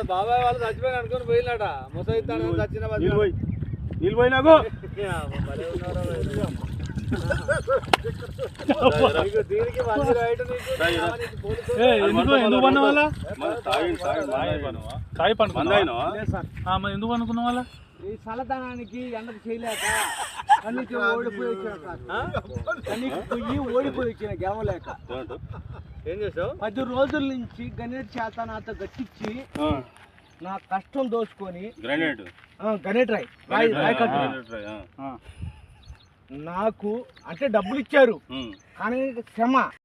బాబాయ్ వాళ్ళు చచ్చిపోయి అనుకుని పోయినట ముసైతాను చచ్చిన నీళ్ళు పోయినాకు ఎందుకు పన్న వాళ్ళ ఎందుకు అనుకున్న వాళ్ళ ఈ చల్లదనానికి ఎండకు చేయలేక కన్నీకి ఓడిపోయి వచ్చిన గెలవలేక ఏం చేసావు 10 రోజుల నుంచి గణేట్ చేత నాతో గట్టించి నా కష్టం దోచుకొని గణేట్ రాయ్ నాకు అంటే డబ్బులు ఇచ్చారు కానీ శ్రమ